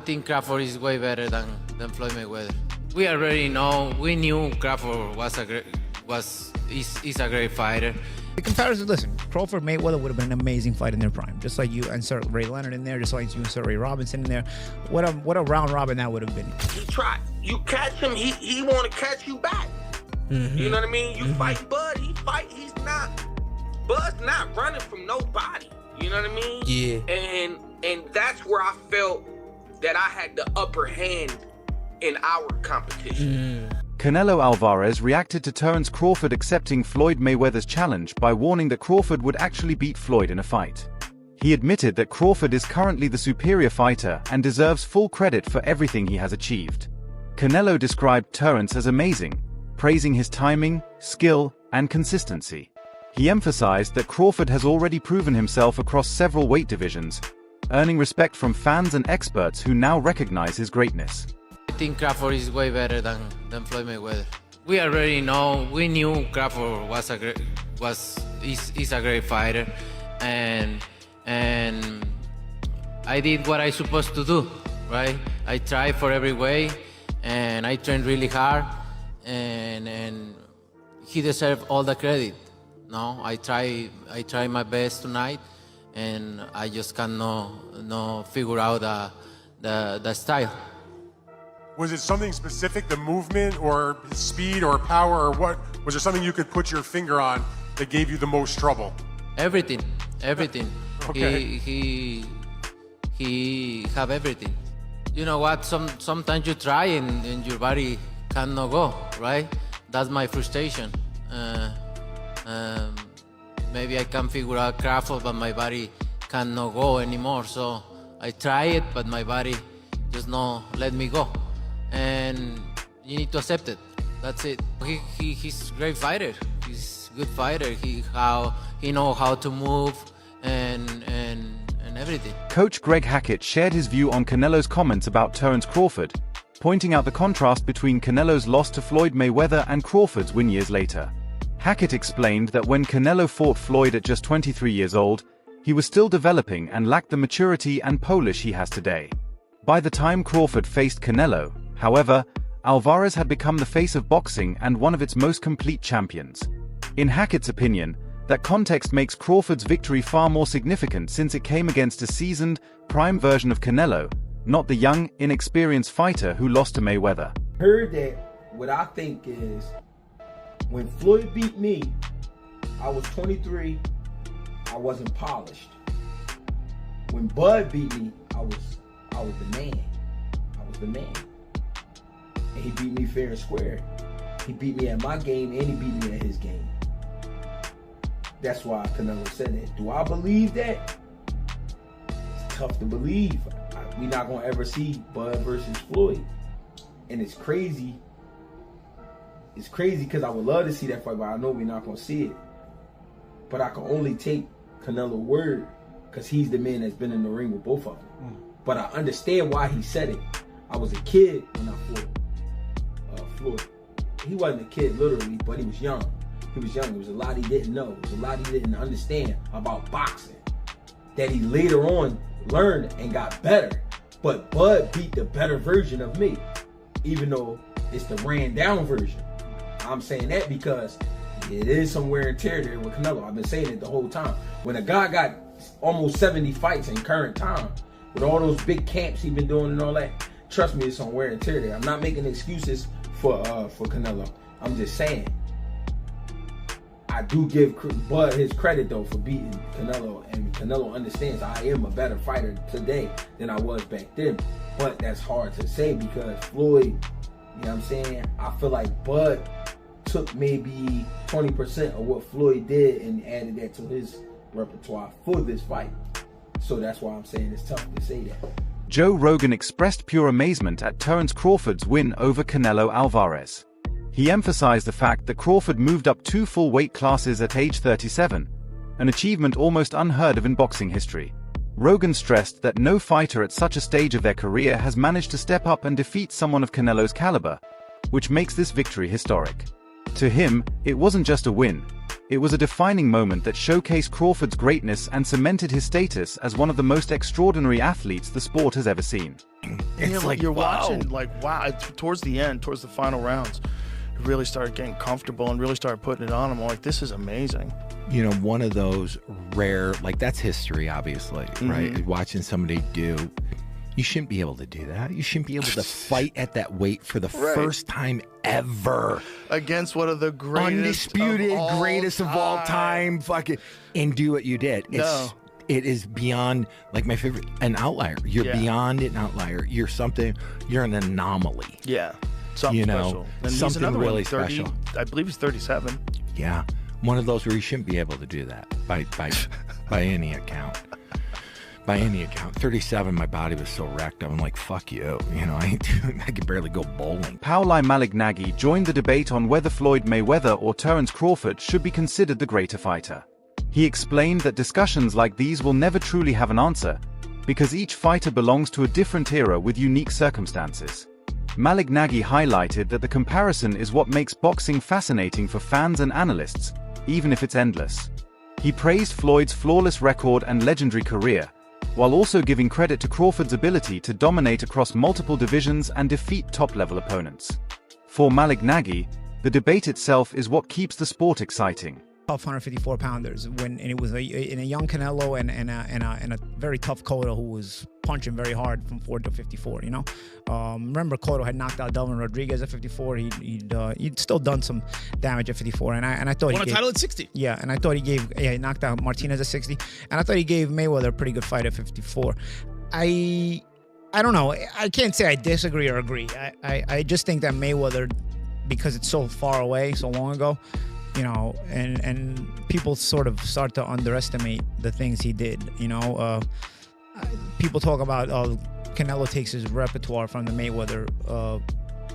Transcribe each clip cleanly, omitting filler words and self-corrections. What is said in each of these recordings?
think Crawford is way better than Floyd Mayweather. We knew Crawford is a great fighter. The comparison, listen, Crawford Mayweather would have been an amazing fight in their prime. Just like you insert Ray Leonard in there, just like you insert Ray Robinson in there. What a round robin that would have been. He tried. You catch him, he want to catch you back. You know what I mean? You fight Bud, he's not. Bud's not running from nobody. You know what I mean? Yeah. And that's where I felt that I had the upper hand in our competition. Canelo Álvarez reacted to Terence Crawford accepting Floyd Mayweather's challenge by warning that Crawford would actually beat Floyd in a fight. He admitted that Crawford is currently the superior fighter and deserves full credit for everything he has achieved. Canelo described Terence as amazing, praising his timing, skill, and consistency. He emphasized that Crawford has already proven himself across several weight divisions, earning respect from fans and experts who now recognize his greatness. I think Crawford is way better than Floyd Mayweather. We knew Crawford is a great fighter, and I did what I supposed to do, right? I tried for every way, and I trained really hard, and he deserved all the credit. No, I try my best tonight, and I just cannot figure out the style. Was it something specific, the movement or speed or power, or what? Was there something you could put your finger on that gave you the most trouble? Everything. Okay. He have everything. You know what? Sometimes you try and your body cannot go, right? That's my frustration. Maybe I can figure out Crawford, but my body cannot go anymore. So I try it, but my body just not let me go. And you need to accept it. That's it. He's a great fighter. He's a good fighter. He know how to move and everything. Coach Greg Hackett shared his view on Canelo's comments about Terence Crawford, pointing out the contrast between Canelo's loss to Floyd Mayweather and Crawford's win years later. Hackett explained that when Canelo fought Floyd at just 23 years old, he was still developing and lacked the maturity and polish he has today. By the time Crawford faced Canelo, however, Álvarez had become the face of boxing and one of its most complete champions. In Hackett's opinion, that context makes Crawford's victory far more significant since it came against a seasoned, prime version of Canelo, not the young, inexperienced fighter who lost to Mayweather. Heard that what I think is, when Floyd beat me, I was 23, I wasn't polished. When Bud beat me, I was the man. I was the man. And he beat me fair and square. He beat me at my game and he beat me at his game. That's why Canelo said that. Do I believe that? It's tough to believe. We're not going to ever see Bud versus Floyd. And it's crazy. It's crazy because I would love to see that fight, but I know we're not going to see it. But I can only take Canelo's word because he's the man that's been in the ring with both of them. But I understand why he said it. I was a kid when I fought Floyd. He wasn't a kid literally, but he was young. He was young. There was a lot he didn't know. There was a lot he didn't understand about boxing that he later on learned and got better. But Bud beat the better version of me, even though it's the ran down version. I'm saying that because it is some wear and tear there with Canelo. I've been saying it the whole time. When a guy got almost 70 fights in current time, with all those big camps he's been doing and all that, trust me, it's some wear and tear there. I'm not making excuses for Canelo. I'm just saying, I do give Bud his credit though for beating Canelo, and Canelo understands I am a better fighter today than I was back then. But that's hard to say because Floyd, you know what I'm saying? I feel like Bud took maybe 20% of what Floyd did and added that to his repertoire for this fight. So that's why I'm saying it's tough to say that. Joe Rogan expressed pure amazement at Terence Crawford's win over Canelo Álvarez. He emphasized the fact that Crawford moved up 2 full weight classes at age 37, an achievement almost unheard of in boxing history. Rogan stressed that no fighter at such a stage of their career has managed to step up and defeat someone of Canelo's caliber, which makes this victory historic. To him, it wasn't just a win. It was a defining moment that showcased Crawford's greatness and cemented his status as one of the most extraordinary athletes the sport has ever seen. It's like you're watching, like, wow. Towards the end, towards the final rounds, it really started getting comfortable and really started putting it on him. I'm like, this is amazing. You know, one of those rare, like, that's history, obviously, right? Watching somebody do, you shouldn't be able to do that. You shouldn't be able to fight at that weight for the first time ever against one of the greatest, greatest of all time, fucking, and do what you did. It is beyond, like, my favorite, an outlier. You're beyond an outlier. You're an anomaly. Yeah, something special. And something really special. I believe he's 37. Yeah, one of those where you shouldn't be able to do that by any account. By any account. 37, my body was so wrecked. I'm like, fuck you. You know, I could barely go bowling. Pauli Malignaggi joined the debate on whether Floyd Mayweather or Terence Crawford should be considered the greater fighter. He explained that discussions like these will never truly have an answer, because each fighter belongs to a different era with unique circumstances. Malignaggi highlighted that the comparison is what makes boxing fascinating for fans and analysts, even if it's endless. He praised Floyd's flawless record and legendary career, while also giving credit to Crawford's ability to dominate across multiple divisions and defeat top-level opponents. For Malignaggi, the debate itself is what keeps the sport exciting. Tough 154-pounders, and it was in a young Canelo and a very tough Cotto who was punching very hard from 4 to 54. You know, remember Cotto had knocked out Delvin Rodriguez at 54. He'd still done some damage at 54, and I thought won a title at 60. Yeah, and I thought he knocked out Martinez at 60, and I thought he gave Mayweather a pretty good fight at 54. I don't know. I can't say I disagree or agree. I just think that Mayweather, because it's so far away, so long ago, you know, and people sort of start to underestimate the things he did. You know, people talk about Canelo takes his repertoire from the Mayweather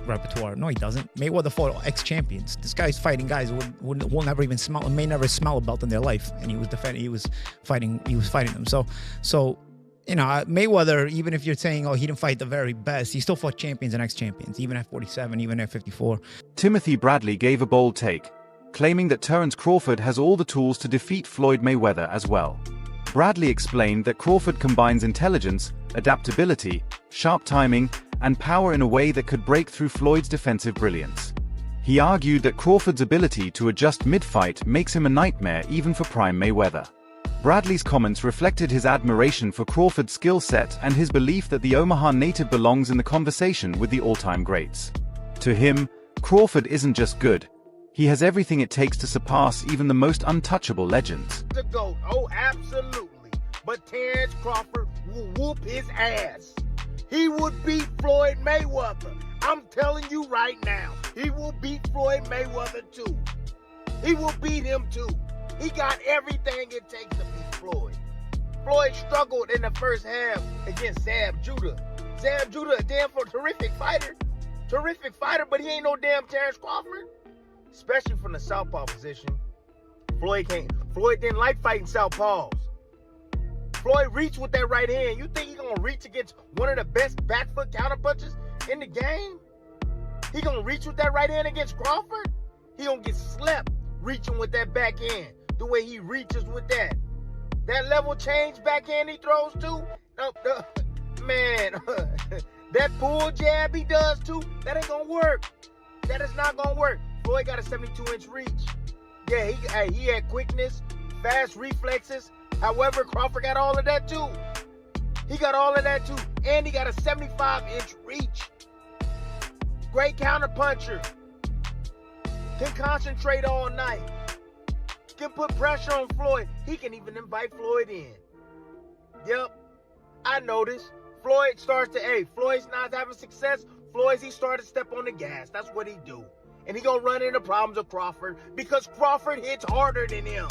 repertoire. No, he doesn't. Mayweather fought ex-champions. This guy's fighting guys who will never even smell, may never smell a belt in their life, and he was defending. He was fighting them. So. You know, Mayweather, even if you're saying, he didn't fight the very best, he still fought champions and ex-champions, even at 47, even at 54. Timothy Bradley gave a bold take, claiming that Terence Crawford has all the tools to defeat Floyd Mayweather as well. Bradley explained that Crawford combines intelligence, adaptability, sharp timing, and power in a way that could break through Floyd's defensive brilliance. He argued that Crawford's ability to adjust mid-fight makes him a nightmare even for prime Mayweather. Bradley's comments reflected his admiration for Crawford's skill set and his belief that the Omaha native belongs in the conversation with the all-time greats. To him, Crawford isn't just good. He has everything it takes to surpass even the most untouchable legends. The GOAT, oh absolutely. But Terence Crawford will whoop his ass. He would beat Floyd Mayweather. I'm telling you right now, he will beat Floyd Mayweather too. He will beat him too. He got everything it takes to beat Floyd. Floyd struggled in the first half against Zab Judah. Zab Judah, a damn terrific fighter. Terrific fighter, but he ain't no damn Terence Crawford. Especially from the southpaw position. Floyd didn't like fighting southpaws. Floyd reached with that right hand. You think he gonna reach against one of the best back foot counterpunchers in the game? He gonna reach with that right hand against Crawford? He gonna get slept reaching with that backhand. The way he reaches with that. That level change backhand he throws too. Man, that pull jab he does too, that ain't gonna work. That is not gonna work. Floyd got a 72-inch reach. Yeah, he had quickness, fast reflexes. However, Crawford got all of that too. He got all of that too. And he got a 75-inch reach. Great counterpuncher. Can concentrate all night. Can put pressure on Floyd. He can even invite Floyd in. Yep, I noticed. Floyd's not having success. He started to step on the gas. That's what he do. And he gonna run into problems with Crawford because Crawford hits harder than him.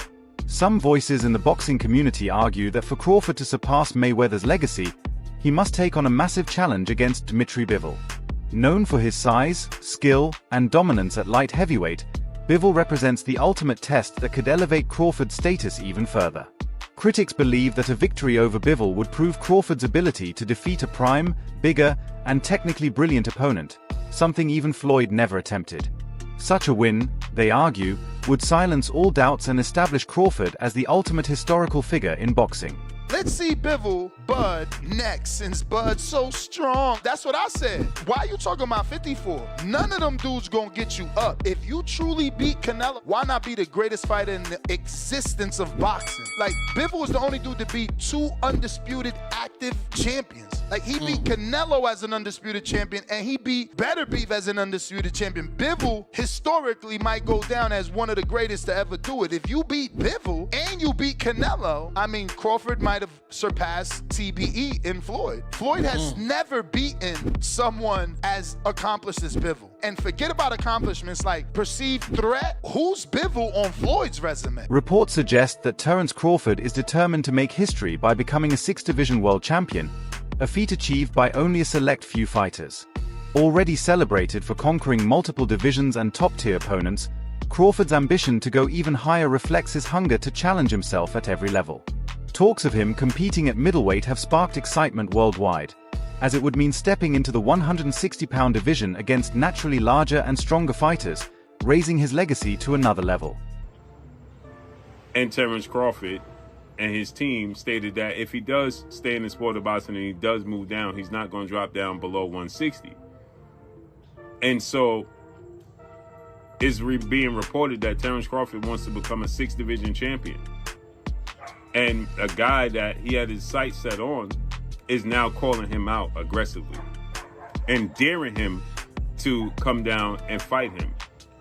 Some voices in the boxing community argue that for Crawford to surpass Mayweather's legacy, he must take on a massive challenge against Dmitry Bivol. Known for his size, skill, and dominance at light heavyweight, Bivol represents the ultimate test that could elevate Crawford's status even further. Critics believe that a victory over Bivol would prove Crawford's ability to defeat a prime, bigger, and technically brilliant opponent, something even Floyd never attempted. Such a win, they argue, would silence all doubts and establish Crawford as the ultimate historical figure in boxing. Let's see Bivol, Bud next, since Bud's so strong. That's what I said. Why are you talking about 54? None of them dudes gonna get you up. If you truly beat Canelo, why not be the greatest fighter in the existence of boxing? Like, Bivol is the only dude to beat 2 undisputed active champions. Like, he beat Canelo as an undisputed champion, and he beat Better Beef as an undisputed champion. Bivol, historically, might go down as one of the greatest to ever do it. If you beat Bivol and you beat Canelo, I mean, Crawford might have surpassed TBE in Floyd. Floyd has never beaten someone as accomplished as Bivol. And forget about accomplishments like perceived threat. Who's Bivol on Floyd's resume? Reports suggest that Terence Crawford is determined to make history by becoming a 6-division world champion, a feat achieved by only a select few fighters. Already celebrated for conquering multiple divisions and top-tier opponents, Crawford's ambition to go even higher reflects his hunger to challenge himself at every level. Talks of him competing at middleweight have sparked excitement worldwide, as it would mean stepping into the 160-pound division against naturally larger and stronger fighters, raising his legacy to another level. And Terence Crawford and his team stated that if he does stay in the sport of boxing and he does move down, he's not going to drop down below 160. And so it's being reported that Terence Crawford wants to become a 6-division champion. And a guy that he had his sights set on is now calling him out aggressively and daring him to come down and fight him.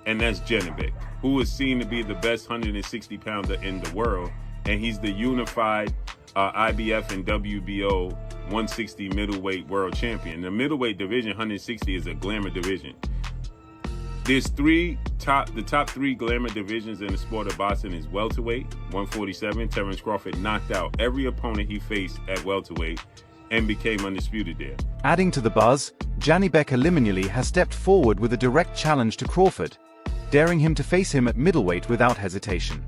And that's Janibek, who is seen to be the best 160-pounder in the world. And he's the unified IBF and WBO 160 middleweight world champion. The middleweight division, 160, is a glamour division. There's the top 3 glamour divisions in the sport of boxing is welterweight, 147. Terence Crawford knocked out every opponent he faced at welterweight and became undisputed there. Adding to the buzz, Janibek Eliminuli has stepped forward with a direct challenge to Crawford, daring him to face him at middleweight without hesitation.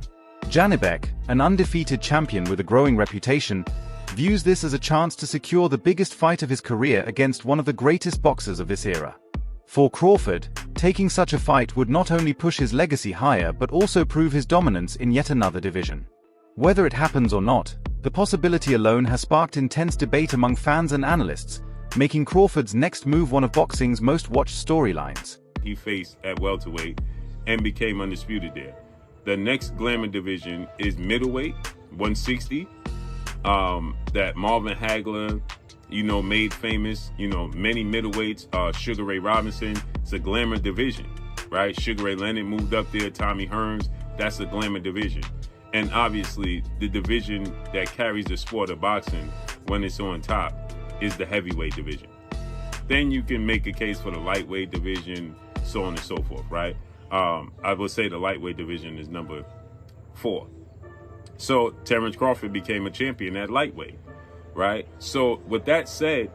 Janibek, an undefeated champion with a growing reputation, views this as a chance to secure the biggest fight of his career against one of the greatest boxers of this era. For Crawford, taking such a fight would not only push his legacy higher but also prove his dominance in yet another division. Whether it happens or not, the possibility alone has sparked intense debate among fans and analysts, making Crawford's next move one of boxing's most watched storylines. He faced at welterweight and became undisputed there. The next glamour division is middleweight, 160, that Marvin Hagler, made famous, many middleweights, Sugar Ray Robinson. It's a glamour division, right? Sugar Ray Leonard moved up there, Tommy Hearns, that's a glamour division. And obviously, the division that carries the sport of boxing when it's on top is the heavyweight division. Then you can make a case for the lightweight division, so on and so forth, right? I would say the lightweight division is number 4. So Terence Crawford became a champion at lightweight, right? So with that said,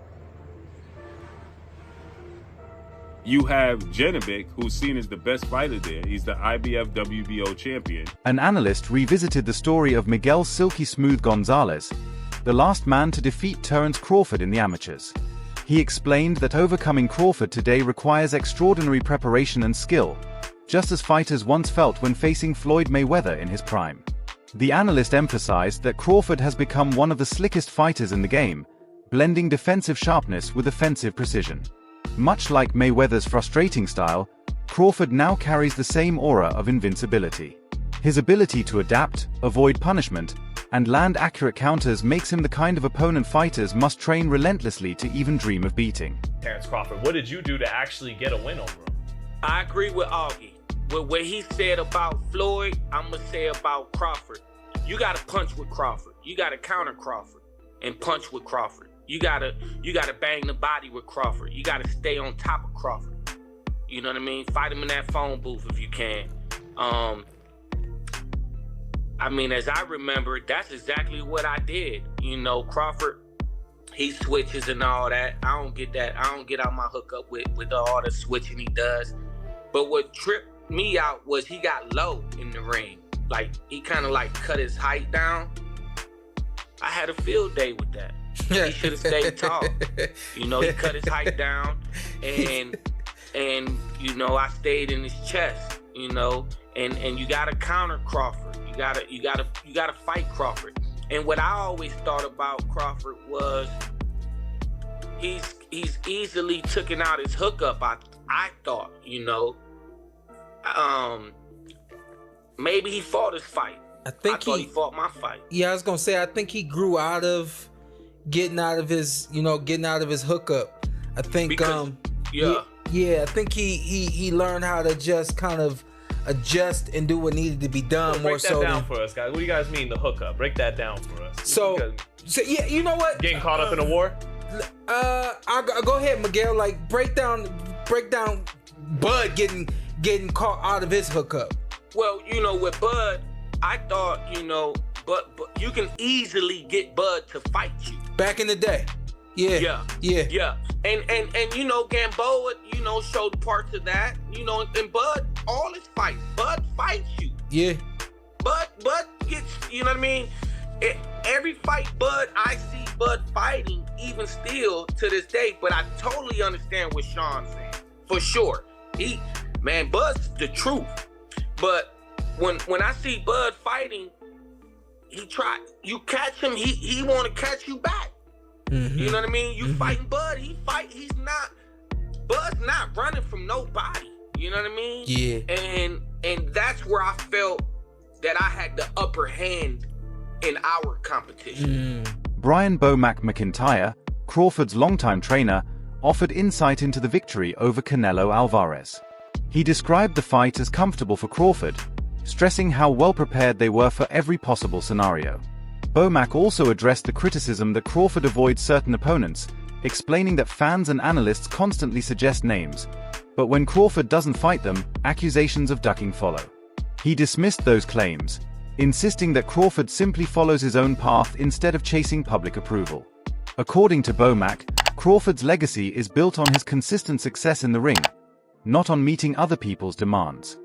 you have Janibek, who's seen as the best fighter there. He's the IBF WBO champion. An analyst revisited the story of Miguel Silky Smooth Gonzalez, the last man to defeat Terence Crawford in the amateurs. He explained that overcoming Crawford today requires extraordinary preparation and skill, just as fighters once felt when facing Floyd Mayweather in his prime. The analyst emphasized that Crawford has become one of the slickest fighters in the game, blending defensive sharpness with offensive precision. Much like Mayweather's frustrating style, Crawford now carries the same aura of invincibility. His ability to adapt, avoid punishment, and land accurate counters makes him the kind of opponent fighters must train relentlessly to even dream of beating. Terence Crawford, what did you do to actually get a win over him? I agree with Augie. With what he said about Floyd, I'm going to say about Crawford. You got to punch with Crawford. You got to counter Crawford and punch with Crawford. You gotta bang the body with Crawford. You gotta stay on top of Crawford. You know what I mean? Fight him in that phone booth if you can. As I remember, that's exactly what I did. Crawford, he switches and all that. I don't get that. I don't get out my hookup with all the switching he does. But what tripped me out was he got low in the ring. Like, he kind of cut his height down. I had a field day with that. He should have stayed tall. He cut his height down, and I stayed in his chest. And you gotta counter Crawford. You gotta fight Crawford. And what I always thought about Crawford was he's easily taken out his hookup. I thought, you know, maybe he fought his fight. I thought he fought my fight. Yeah, I was gonna say I think he grew out of getting out of his hookup. I think Because, I think he learned how to just kind of adjust and do what needed to be done more so. Break that down for us, guys. What do you guys mean the hookup? Break that down for us. So yeah, you know what? Getting caught up in a war? I'll go ahead, Miguel. Like break down Bud getting caught out of his hookup. Well, you know, with Bud, I thought, you know, but you can easily get Bud to fight you. Back in the day. Yeah. And you know, Gamboa, you know, showed parts of that. You know, and Bud, all his fights, Bud fights you. Yeah. Bud gets, you know what I mean? Every fight I see Bud fighting, even still to this day, but I totally understand what Sean's saying. For sure. Bud's the truth. But when I see Bud fighting, you catch him, he want to catch you back. Mm-hmm. You know what I mean? You fighting Bud, Bud's not running from nobody. You know what I mean? Yeah. And that's where I felt that I had the upper hand in our competition. Brian Bomac McIntyre, Crawford's longtime trainer, offered insight into the victory over Canelo Álvarez. He described the fight as comfortable for Crawford, stressing how well prepared they were for every possible scenario. Bomac also addressed the criticism that Crawford avoids certain opponents, explaining that fans and analysts constantly suggest names, but when Crawford doesn't fight them, accusations of ducking follow. He dismissed those claims, insisting that Crawford simply follows his own path instead of chasing public approval. According to Bomac, Crawford's legacy is built on his consistent success in the ring, not on meeting other people's demands.